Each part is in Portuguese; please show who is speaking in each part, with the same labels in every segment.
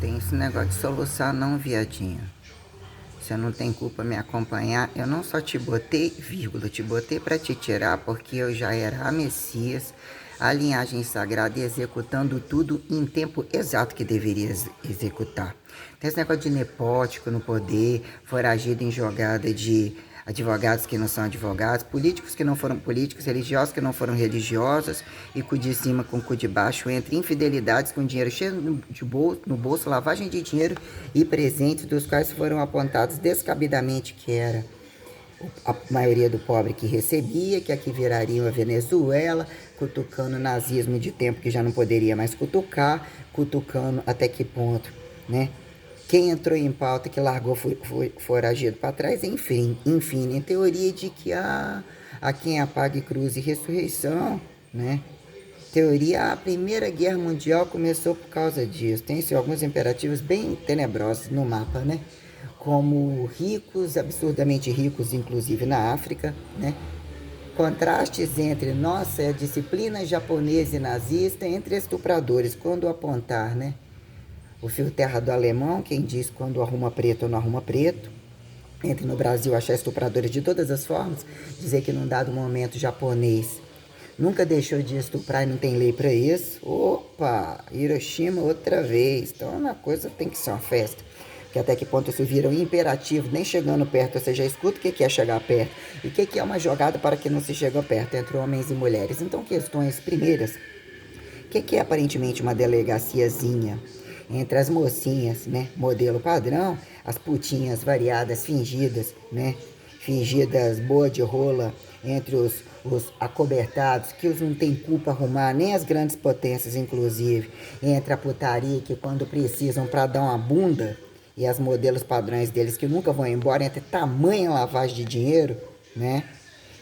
Speaker 1: Tem esse negócio de soluçar não, viadinho. Você não tem culpa me acompanhar. Eu não só te botei, vírgula, te botei para te tirar porque eu já era a Messias, a linhagem sagrada e executando tudo em tempo exato que deveria executar. Tem esse negócio de nepótico no poder, foragido em jogada de advogados que não são advogados, políticos que não foram políticos, religiosos que não foram religiosos, e cu de cima com cu de baixo, entre infidelidades com dinheiro cheio no bolso, lavagem de dinheiro e presentes, dos quais foram apontados descabidamente que era a maioria do pobre que recebia, que aqui viraria a Venezuela, cutucando o nazismo de tempo que já não poderia mais cutucar, cutucando até que ponto, né? Quem entrou em pauta que largou foi foragido para trás, enfim, em teoria de que a quem apague cruz e ressurreição, né? Teoria, a Primeira Guerra Mundial começou por causa disso. Tem alguns imperativos bem tenebrosos no mapa, né? Como ricos, absurdamente ricos, inclusive na África, né? Contrastes entre, nossa, a disciplina japonesa e nazista entre estupradores, quando apontar, né? O fio terra do alemão, quem diz quando arruma preto ou não arruma preto. Entre no Brasil achar estupradores de todas as formas, dizer que num dado momento japonês nunca deixou de estuprar e não tem lei para isso. Opa, Hiroshima outra vez. Então a coisa tem que ser uma festa. Que até que ponto isso vira um imperativo, nem chegando perto, você já escuta o que é chegar perto e o que é uma jogada para que não se chegue perto entre homens e mulheres. Então, questões primeiras, o que é aparentemente uma delegaciazinha entre as mocinhas, né, modelo padrão, as putinhas variadas, fingidas, né, fingidas boa de rola, entre os acobertados, que os não tem culpa arrumar, nem as grandes potências, inclusive, entre a putaria que quando precisam para dar uma bunda, e as modelos padrões deles que nunca vão embora, entre tamanha lavagem de dinheiro, né,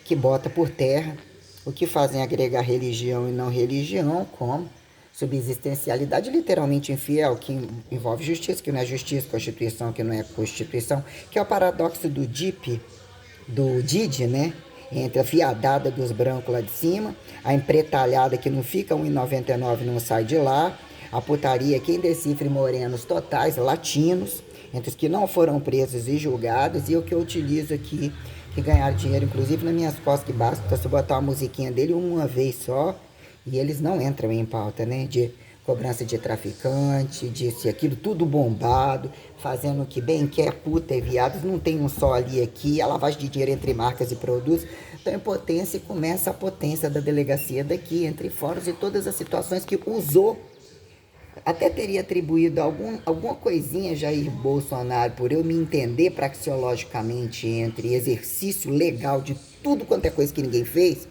Speaker 1: que bota por terra o que fazem agregar religião e não religião, como subsistencialidade literalmente infiel, que envolve justiça, que não é justiça, constituição, que não é constituição, que é o paradoxo do Didi, né? Entre a fiadada dos brancos lá de cima, a empretalhada que não fica 1,99 não sai de lá, a putaria quem decifre morenos totais, latinos, entre os que não foram presos e julgados, e o que eu utilizo aqui, que ganharam dinheiro, inclusive nas minhas costas, que basta se botar uma musiquinha dele uma vez só, e eles não entram em pauta, né? De cobrança de traficante, disso e aquilo, tudo bombado, fazendo o que bem quer, puta e viados, não tem um só ali aqui, a lavagem de dinheiro entre marcas e produtos. Então, em potência, e começa a potência da delegacia daqui, entre fóruns e todas as situações que usou. Até teria atribuído alguma coisinha Jair Bolsonaro por eu me entender praxeologicamente entre exercício legal de tudo quanto é coisa que ninguém fez,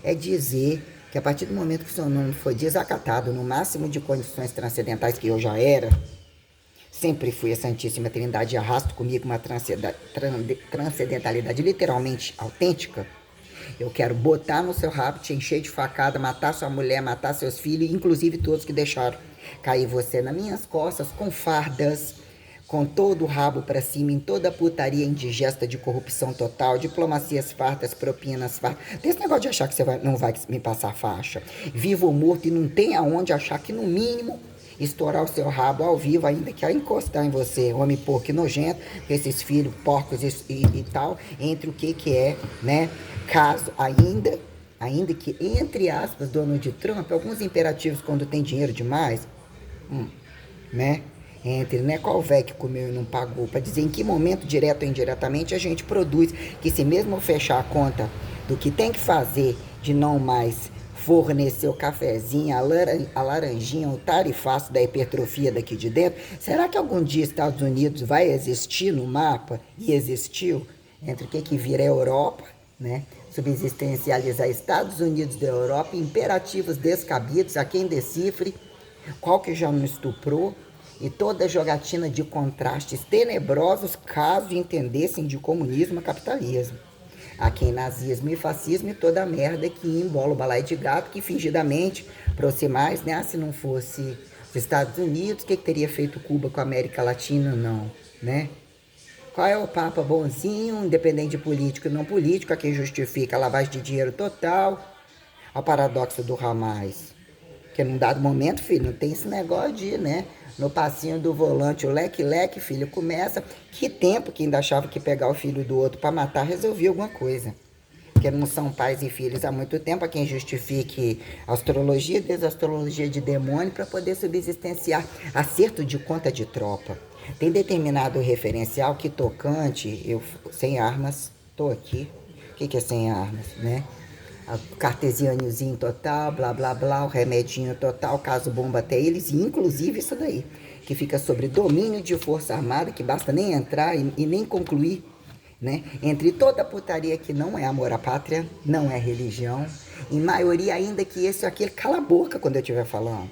Speaker 1: é dizer que a partir do momento que o seu nome foi desacatado no máximo de condições transcendentais que eu já era, sempre fui a Santíssima Trindade e arrasto comigo uma transcendentalidade literalmente autêntica. Eu quero botar no seu rabo, te encher de facada, matar sua mulher, matar seus filhos, inclusive todos que deixaram cair você nas minhas costas, com fardas, com todo o rabo para cima, em toda a putaria indigesta de corrupção total, diplomacias fartas, propinas fartas. Tem esse negócio de achar que você não vai me passar faixa. Vivo ou morto, e não tem aonde achar que, no mínimo, estourar o seu rabo ao vivo, ainda que a encostar em você, homem porco e nojento, com esses filhos porcos e tal, entre o que é, né, caso ainda que, entre aspas, Donald Trump, alguns imperativos quando tem dinheiro demais, né, entre, né, qual véio que comeu e não pagou, para dizer em que momento, direto ou indiretamente, a gente produz, que se mesmo fechar a conta do que tem que fazer de não mais fornecer o cafezinho, a laranjinha, o tarifaço da hipertrofia daqui de dentro, será que algum dia Estados Unidos vai existir no mapa? E existiu? Entre o que vira a Europa, né? Subsistencializar Estados Unidos da Europa, imperativos descabidos, a quem decifre, qual que já não estuprou, e toda jogatina de contrastes tenebrosos, caso entendessem de comunismo a capitalismo. Aqui em nazismo e fascismo e toda a merda que embola o balaio de gato, que fingidamente, proximais, né? Se não fosse os Estados Unidos, o que teria feito Cuba com a América Latina? Não, né? Qual é o Papa bonzinho, independente de político e não político, a quem justifica a lavagem de dinheiro total, ao paradoxo do Hamas? Porque num dado momento, filho, não tem esse negócio de, né, no passinho do volante, o leque-leque, filho, começa. Que tempo que ainda achava que pegar o filho do outro para matar resolvia alguma coisa. Porque não são pais e filhos há muito tempo, a quem justifique a astrologia, desde a astrologia de demônio, para poder subsistenciar acerto de conta de tropa. Tem determinado referencial que tocante, eu sem armas, tô aqui. O que é sem armas, né? O cartesianozinho total, blá blá blá, o remedinho total, caso bomba até eles, e inclusive isso daí, que fica sobre domínio de força armada, que basta nem entrar e nem concluir, né? Entre toda a putaria que não é amor à pátria, não é religião, em maioria ainda que esse ou aquele, cala a boca quando eu estiver falando.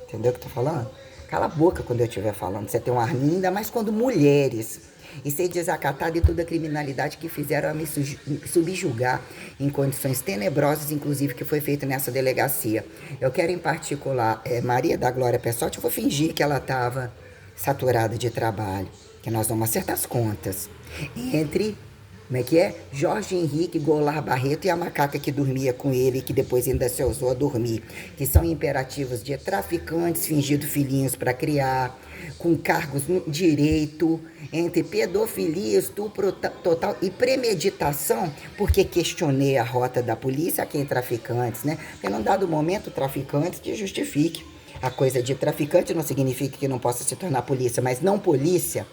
Speaker 1: Entendeu o que eu tô falando? Cala a boca quando eu estiver falando. Você tem uma arminha, ainda mais quando mulheres. E ser desacatado de toda a criminalidade que fizeram a me subjugar em condições tenebrosas, inclusive, que foi feito nessa delegacia. Eu quero, em particular, Maria da Glória Pessotti, eu vou fingir que ela estava saturada de trabalho, que nós vamos acertar as contas. Entre, como é que é? Jorge Henrique Goulart Barreto e a macaca que dormia com ele, que depois ainda se ousou a dormir, que são imperativos de traficantes fingindo filhinhos para criar, com cargos no direito, entre pedofilia, estupro total e premeditação, porque questionei a rota da polícia a quem traficantes, né? Porque num dado momento, traficantes que justifique. A coisa de traficante não significa que não possa se tornar polícia, mas não polícia,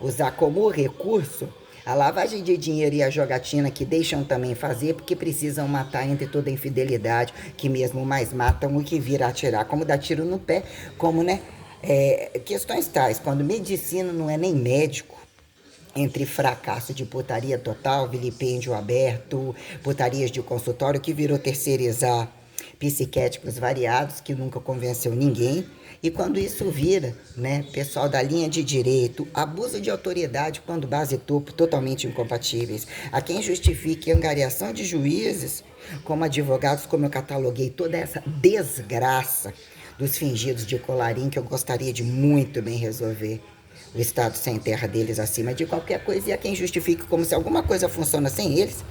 Speaker 1: usar como recurso a lavagem de dinheiro e a jogatina que deixam também fazer porque precisam matar entre toda a infidelidade, que mesmo mais matam o que vira atirar, como dar tiro no pé, como, né? Questões tais, quando medicina não é nem médico, entre fracasso de putaria total, vilipêndio aberto, putarias de consultório que virou terceirizar psiquiátricos variados, que nunca convenceu ninguém. E quando isso vira, né, pessoal da linha de direito, abuso de autoridade quando base e topo totalmente incompatíveis. A quem justifique angariação de juízes como advogados, como eu cataloguei toda essa desgraça dos fingidos de colarinho que eu gostaria de muito bem resolver. O Estado sem terra deles acima de qualquer coisa, e a quem justifique como se alguma coisa funciona sem eles,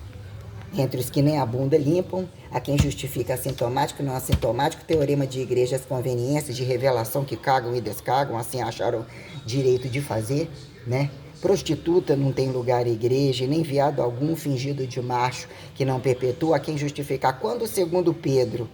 Speaker 1: entre os que nem a bunda limpam, a quem justifica assintomático e não assintomático, teorema de igrejas, conveniências de revelação que cagam e descagam, assim acharam direito de fazer, né? Prostituta não tem lugar em igreja, nem viado algum fingido de macho que não perpetua, a quem justificar quando, segundo Pedro,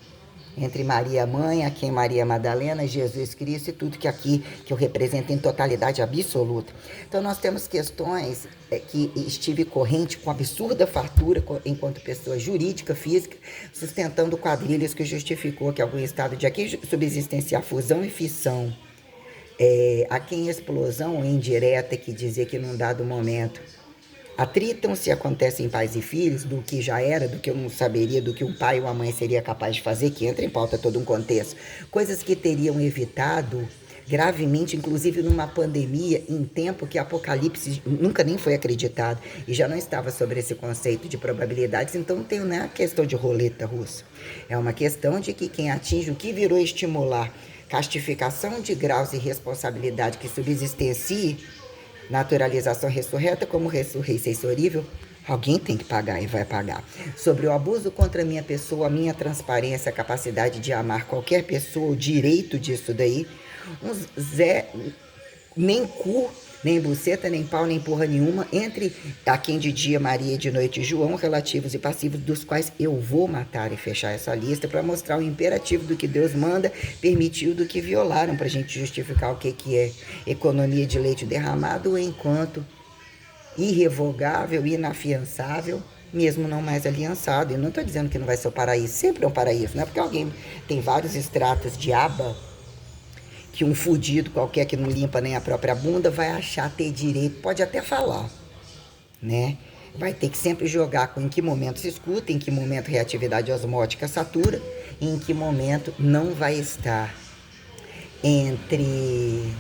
Speaker 1: entre Maria Mãe, a quem Maria Madalena, Jesus Cristo e tudo que aqui que eu represento em totalidade absoluta. Então nós temos questões que estive corrente com absurda fartura enquanto pessoa jurídica, física, sustentando quadrilhas que justificou que algum estado de aqui subsistenciar fusão e fissão, a quem explosão indireta que dizer que num dado momento atritam se acontecem pais e filhos, do que já era, do que eu não saberia, do que um pai ou uma mãe seria capaz de fazer, que entra em pauta todo um contexto. Coisas que teriam evitado gravemente, inclusive numa pandemia, em tempo que Apocalipse nunca nem foi acreditado e já não estava sobre esse conceito de probabilidades. Então não tem nem a questão de roleta russa. É uma questão de que quem atinge o que virou estimular castificação de graus e responsabilidade que subsistencie naturalização ressurreta como ressurreição sensorível, alguém tem que pagar e vai pagar. Sobre o abuso contra a minha pessoa, a minha transparência, a capacidade de amar qualquer pessoa, o direito disso daí, um Zé, nem cu, nem buceta, nem pau, nem porra nenhuma, entre a quem de dia Maria, de noite João, relativos e passivos, dos quais eu vou matar e fechar essa lista para mostrar o imperativo do que Deus manda, permitiu, do que violaram, para a gente justificar o que é economia de leite derramado, enquanto irrevogável, inafiançável, mesmo não mais aliançado. Eu não estou dizendo que não vai ser o paraíso, sempre é um paraíso, não é porque alguém tem vários estratos de aba que um fudido qualquer que não limpa nem a própria bunda vai achar ter direito, pode até falar, né? Vai ter que sempre jogar com em que momento se escuta, em que momento reatividade osmótica satura, e em que momento não vai estar entre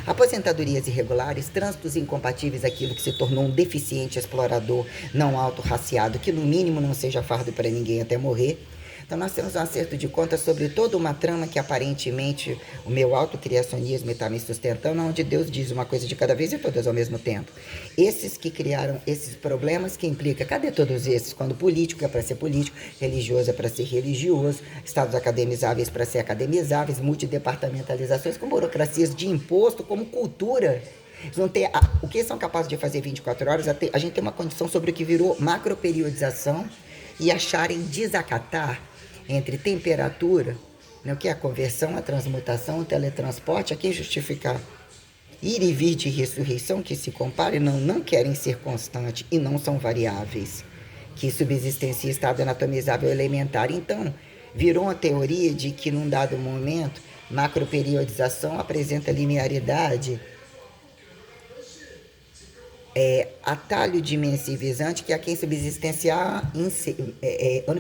Speaker 1: aposentadorias irregulares, trânsitos incompatíveis, aquilo que se tornou um deficiente explorador não autorraciado, que no mínimo não seja fardo para ninguém até morrer, Então nós temos um acerto de contas sobre toda uma trama que aparentemente o meu autocriacionismo está me sustentando, onde Deus diz uma coisa de cada vez e todas ao mesmo tempo. Esses que criaram esses problemas que implica, cadê todos esses? Quando político é para ser político, religioso é para ser religioso, estados academizáveis para ser academizáveis, multidepartamentalizações com burocracias de imposto, como cultura. Não tem, o que são capazes de fazer 24 horas, a gente tem uma condição sobre o que virou macroperiodização e acharem desacatar entre temperatura, né, o que é a conversão, a transmutação, o teletransporte, a quem justificar ir e vir de ressurreição que se compare, não querem ser constantes e não são variáveis, que subsistencia estado anatomizável elementar. Então, virou uma teoria de que num dado momento, macroperiodização apresenta linearidade, atalho dimensivizante, que é quem subsistenciar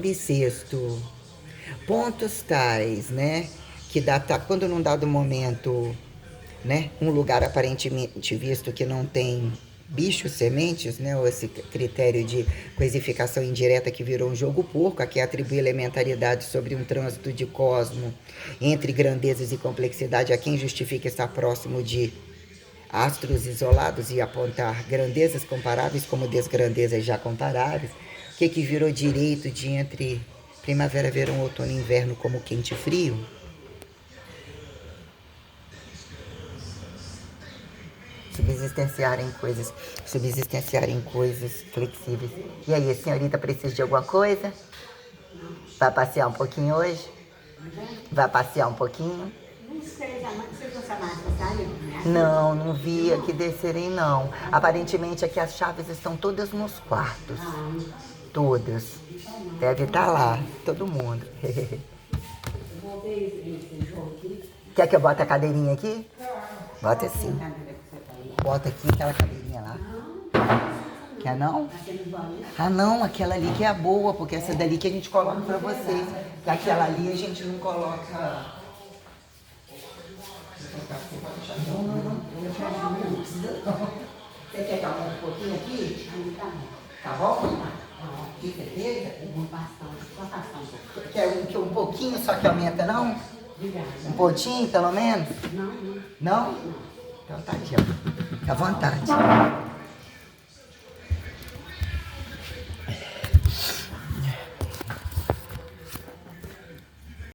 Speaker 1: bissexto. Pontos tais, né, que quando num dado momento, né, um lugar aparentemente visto que não tem bichos, sementes, né, ou esse critério de coisificação indireta que virou um jogo porco, a que atribui elementaridade sobre um trânsito de cosmo entre grandezas e complexidade, a quem justifica estar próximo de astros isolados e apontar grandezas comparáveis como desgrandezas já comparáveis, que virou direito de entre primavera, verão, outono e inverno como quente e frio? Subsistenciarem coisas flexíveis. E aí, a senhorita precisa de alguma coisa? Vai passear um pouquinho hoje? Vai passear um pouquinho? Não vi aqui descerem não. Aparentemente aqui as chaves estão todas nos quartos. Todas. Deve estar lá, todo mundo. Quer que eu bote a cadeirinha aqui? Bota assim. Bota aqui aquela cadeirinha lá. Quer não? Ah não, aquela ali que é a boa, porque essa dali que a gente coloca pra vocês. Que aquela ali a gente não coloca. Não precisa não. Você quer que eu aumente um pouquinho aqui? Tá bom? Com certeza? Quer um pouquinho só que aumenta, não? Um pontinho, pelo menos? Não? Então tá aqui, ó. Fica à vontade.